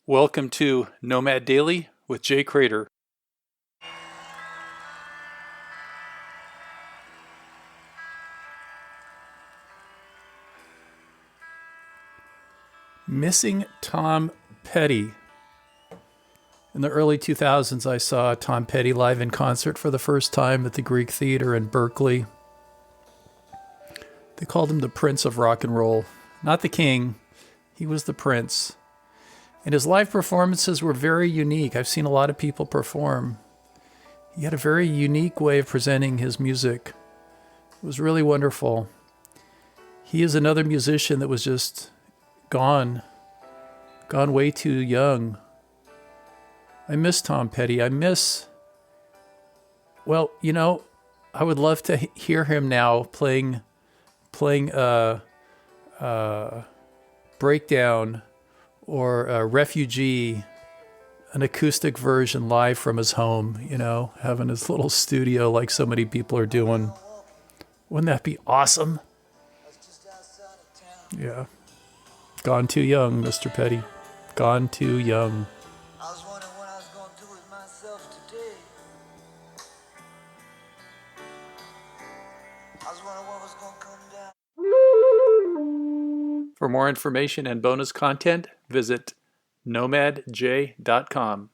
Welcome to Nomad Daily with Jay Cradeur. Missing Tom Petty. In the early 2000s, I saw Tom Petty live in concert for the first time at the Greek Theater in Berkeley. They called him the Prince of Rock and Roll. Not the king, he was the prince. And his live performances were very unique. I've seen a lot of people perform. He had a very unique way of presenting his music. It was really wonderful. He is another musician that was just gone way too young. I miss Tom Petty. I would love to hear him now playing Breakdown or Refugee, an acoustic version live from his home, having his little studio like so many people are doing. Wouldn't that be awesome? Yeah. Gone too young, Mr. Petty. Gone too young. I was wondering what I was going to do with myself today. I was wondering what was going to come down. For more information and bonus content, visit nomadj.com.